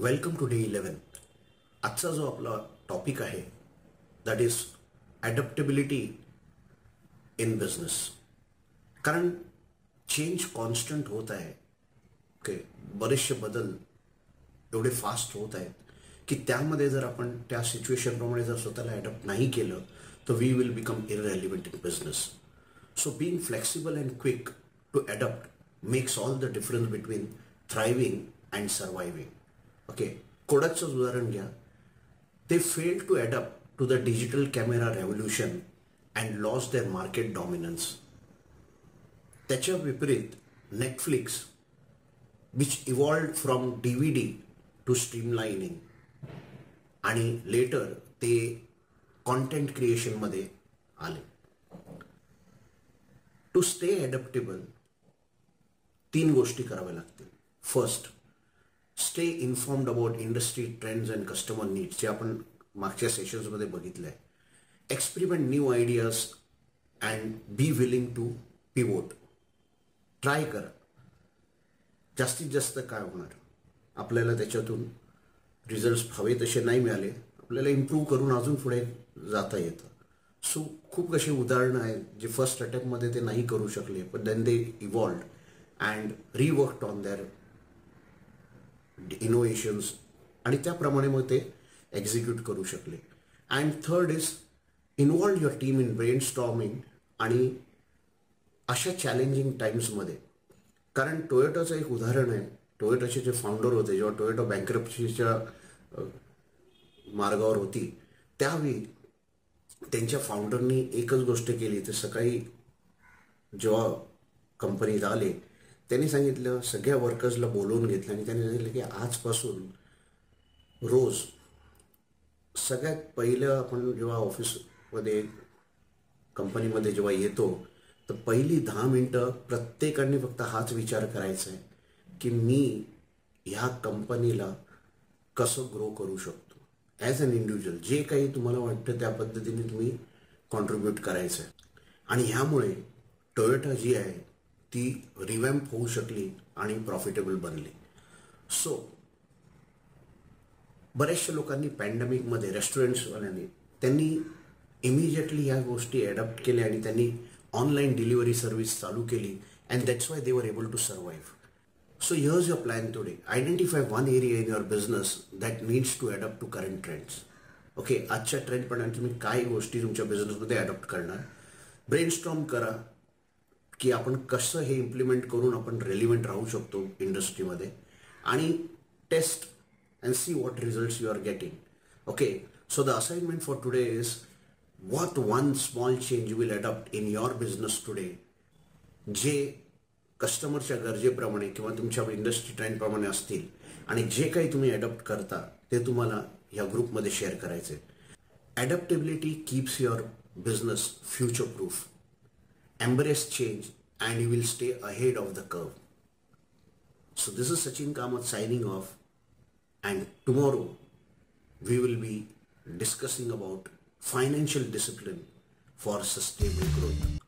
Welcome to day 11. आजचा जो आपला टॉपिक आहे दॅट इज ॲडॅप्टेबिलिटी इन बिझनेस. कारण चेंज कॉन्स्टंट होत आहे. ओके, बरेचसे बदल एवढे फास्ट होत आहेत की त्यामध्ये जर आपण त्या सिच्युएशनप्रमाणे जर स्वतःला ॲडॅप्ट नाही केलं तर we will become irrelevant in business. So being flexible and quick to adapt makes all the difference between thriving and surviving. Okay, कोडॅकचंच उदाहरण घ्या. ते failed to adapt to the digital camera revolution and loss their market dominance. त्याच्या विपरीत Netflix which evolved from DVD to streamlining आणि later ते content क्रिएशनमध्ये आले. टू स्टे ॲडॅप्टेबल 3 गोष्टी कराव्या लागतील. First, stay informed about industry trends and customer needs, जे आपण मागच्या सेशन्समध्ये बघितलं आहे. Experiment new ideas and be willing to pivot. Try करा. जास्तीत जास्त काय होणार, आपल्याला त्याच्यातून रिझल्ट्स हवे तसे नाही मिळाले, आपल्याला इम्प्रूव्ह करून अजून पुढे जाता येतं. सो खूप अशी उदाहरणं आहेत जे फर्स्ट अटेम्प्टमध्ये ते नाही करू शकले, पण then they evolved and reworked on their innovations आणि त्याप्रमाणे मग ते एक्झिक्यूट करू शकले. And third is involve your team in brainstorming आणि अशा चॅलेंजिंग टाइम्समध्ये. कारण टोयोटाचं एक उदाहरण आहे. टोयोटाचे जे फाउंडर होते, जेव्हा टोयोटा बँकरप्सीच्या मार्गावर होती त्यावेळी त्यांच्या फाउंडरनी एकच गोष्ट केली. ते सकाळी जेव्हा कंपनीत आले त्यांनी सांगितलं, सगळ्या वर्कर्सला बोलवून घेतलं आणि त्यांनी सांगितलं की आजपासून रोज सगळ्यात पहिलं आपण जेव्हा ऑफिसमध्ये कंपनीमध्ये जेव्हा येतो तर पहिली 10 मिनटं प्रत्येकाने फक्त हाच विचार करायचा आहे की मी ह्या कंपनीला कसं ग्रो करू शकतो ॲज अन इंडिव्हिज्युअल. जे काही तुम्हाला वाटतं त्या पद्धतीने तुम्ही कॉन्ट्रीब्यूट करायचं आहे. आणि ह्यामुळे टोयोटा जी आहे ती रिवॅम्प होऊ शकली आणि प्रॉफिटेबल बनली. सो बऱ्याचशा लोकांनी पॅन्डेमिकमध्ये रेस्टॉरंट्सवाल्यांनी त्यांनी इमिजिएटली ह्या गोष्टी ॲडॉप्ट केल्या आणि त्यांनी ऑनलाईन डिलिव्हरी सर्व्हिस चालू केली and that's why they were able to survive. So here's your plan today. Identify one area in your business that needs to adapt to current trends. Okay, आजच्या trend प्रमाणे तुम्ही काय गोष्टी तुमच्या बिझनेसमध्ये adopt करणार. ब्रेनस्टॉर्म करा की आपण कसं हे इम्प्लिमेंट करून आपण रेलिव्हंट राहू शकतो इंडस्ट्रीमध्ये आणि test and see what results you are getting. Okay, so the assignment for today is what one small change you will adopt in your business today, जे कस्टमरच्या गरजेप्रमाणे किंवा तुमच्या इंडस्ट्री ट्रेंडप्रमाणे असतील आणि जे काही तुम्ही ॲडॉप्ट करता ते तुम्हाला या ग्रुपमध्ये शेअर करायचे. Adaptability keeps your business future proof. Embrace change and you will stay ahead of the curve. So this is Sachin Kamat signing off, and tomorrow we will be discussing about financial discipline for sustainable growth.